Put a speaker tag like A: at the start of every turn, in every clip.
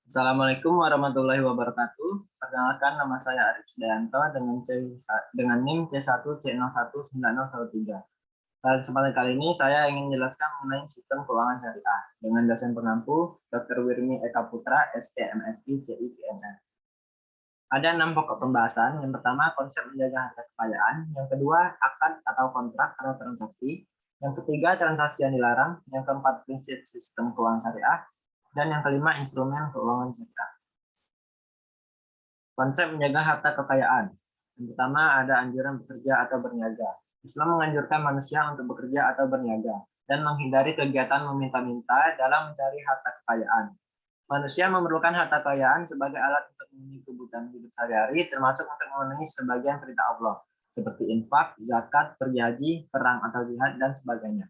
A: Assalamualaikum warahmatullahi wabarakatuh. Perkenalkan, nama saya Arif Dayanto dengan NIM C1C019013. Pada kesempatan kali ini saya ingin menjelaskan mengenai sistem keuangan syariah dengan dosen pengampu Dr. Wirmi Eka Putra, SKMSI CIPNS. Ada 6 pokok pembahasan. Yang pertama, konsep menjaga harta kekayaan. Yang kedua, akad atau kontrak atau transaksi. Yang ketiga, transaksi yang dilarang. Yang keempat, prinsip sistem keuangan syariah. Dan yang kelima, instrumen keuangan syariah. Konsep menjaga harta kekayaan. Yang pertama, ada anjuran bekerja atau berniaga. Islam menganjurkan manusia untuk bekerja atau berniaga dan menghindari kegiatan meminta-minta dalam mencari harta kekayaan. Manusia memerlukan harta kekayaan sebagai alat untuk memenuhi kebutuhan hidup sehari-hari, termasuk untuk memenuhi sebagian perintah Allah, seperti infak, zakat, pergi haji, perang atau jihad, dan sebagainya.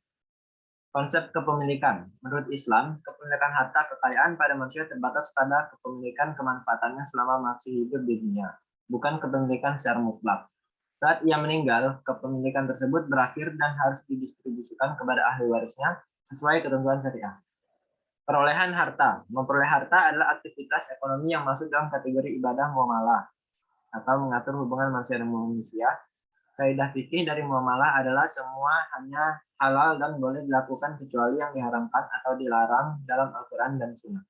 A: Konsep kepemilikan. Menurut Islam, kepemilikan harta kekayaan pada manusia terbatas pada kepemilikan kemanfaatannya selama masih hidup di dunia, bukan kepemilikan secara mutlak. Saat ia meninggal, kepemilikan tersebut berakhir dan harus didistribusikan kepada ahli warisnya sesuai ketentuan syariah. Perolehan harta. Memperoleh harta adalah aktivitas ekonomi yang masuk dalam kategori ibadah muamalah atau mengatur hubungan manusia dengan manusia. Kaidah fikih dari muamalah adalah semua hanya halal dan boleh dilakukan kecuali yang diharamkan atau dilarang dalam Al-Quran dan Sunnah.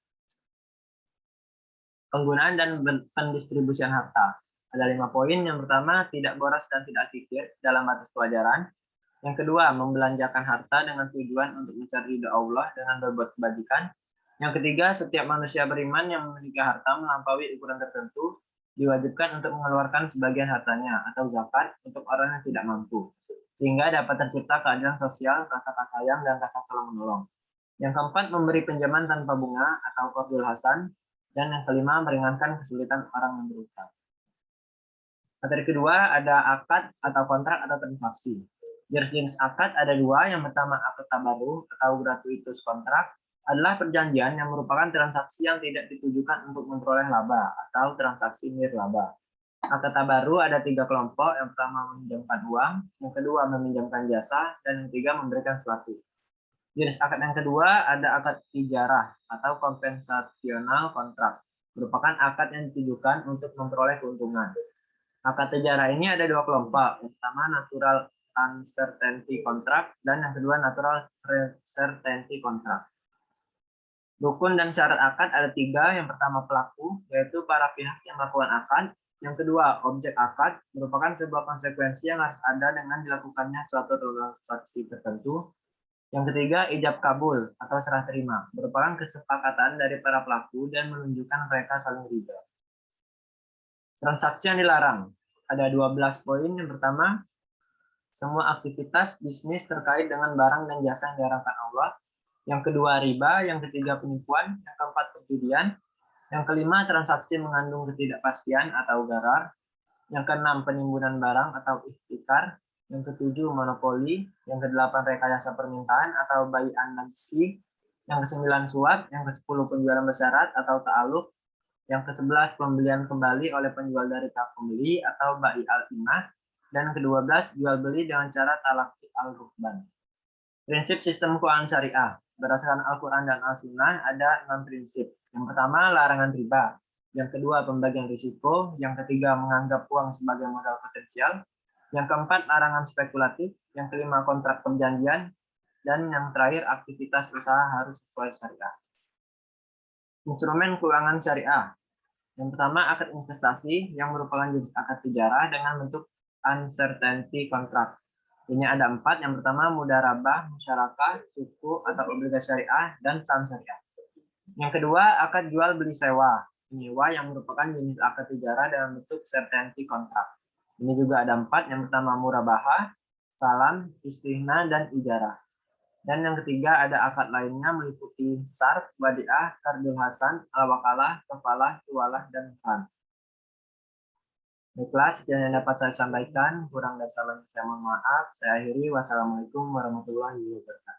A: Penggunaan dan pendistribusian harta. Ada 5 poin. Yang pertama, tidak boros dan tidak kikir dalam batas kewajaran. Yang kedua, membelanjakan harta dengan tujuan untuk mencari ridha Allah dengan berbuat kebajikan. Yang ketiga, setiap manusia beriman yang memiliki harta melampaui ukuran tertentu diwajibkan untuk mengeluarkan sebagian hartanya atau zakat untuk orang yang tidak mampu, sehingga dapat tercipta keadilan sosial, rasa kasih sayang, dan rasa tolong-menolong. Yang keempat, memberi pinjaman tanpa bunga atau qardul hasan. Dan yang kelima, meringankan kesulitan orang yang berutang. Materi kedua ada akad atau kontrak atau transaksi. Jenis-jenis akad ada 2. Yang pertama, akad tabarruh atau gratuitus kontrak adalah perjanjian yang merupakan transaksi yang tidak ditujukan untuk memperoleh laba atau transaksi nirlaba. Akad tabarruh ada 3 kelompok. Yang pertama, meminjamkan uang. Yang kedua, meminjamkan jasa. Dan yang ketiga, memberikan sesuatu. Jenis akad yang kedua ada akad ijarah atau kompensasional kontrak. Merupakan akad yang ditujukan untuk memperoleh keuntungan. Akad ijarah ini ada 2 kelompok. Yang pertama, natural uncertainty contract, dan yang kedua, natural certainty contract. Rukun dan syarat akad ada 3. Yang pertama, pelaku, yaitu para pihak yang melakukan akad. Yang kedua, objek akad, merupakan sebuah konsekuensi yang harus ada dengan dilakukannya suatu transaksi tertentu. Yang ketiga, ijab kabul atau serah terima, merupakan kesepakatan dari para pelaku dan menunjukkan mereka saling ridha. Transaksi yang dilarang ada 12 poin. Yang pertama, semua aktivitas bisnis terkait dengan barang dan jasa yang diharamkan Allah. Yang kedua, riba. Yang ketiga, penipuan. Yang keempat, perjudian. Yang kelima, transaksi mengandung ketidakpastian atau gharar. Yang keenam, penimbunan barang atau ihtikar. Yang ketujuh, monopoli. Yang kedelapan, rekayasa permintaan atau bai'an nafsi. Yang kesembilan, suap. Yang kesepuluh, penjualan bersyarat atau ta'aluk. Yang ke-11, pembelian kembali oleh penjual dari pihak pembeli atau bai al-imah. Dan yang ke-12, jual beli dengan cara talaqi al-rukban. Prinsip sistem keuangan syariah. Berdasarkan Al-Quran dan Al-Sunnah ada 6 prinsip. Yang pertama, larangan riba. Yang kedua, pembagian risiko. Yang ketiga, menganggap uang sebagai modal potensial. Yang keempat, larangan spekulatif. Yang kelima, kontrak perjanjian. Dan yang terakhir, aktivitas usaha harus sesuai syariah. Instrumen keuangan syariah. Yang pertama, akad investasi yang merupakan jenis akad sejarah dengan bentuk uncertainty contract. Ini ada 4. Yang pertama, mudharabah, musyarakah, suku atau obligasi syariah, dan saham syariah. Yang kedua, akad jual beli sewa, penyewa yang merupakan jenis akad sejarah dalam bentuk certainty contract. Ini juga ada 4. Yang pertama, murabahah, salam, istihna, dan ijarah. Dan yang ketiga ada akad lainnya meliputi sarf, wadiah, qardul hasan, al-wakalah, kafalah, tuwalah, dan han. Baiklah, sekian yang dapat saya sampaikan. Kurang dan salah saya mohon maaf. Saya akhiri. Wassalamualaikum warahmatullahi wabarakatuh.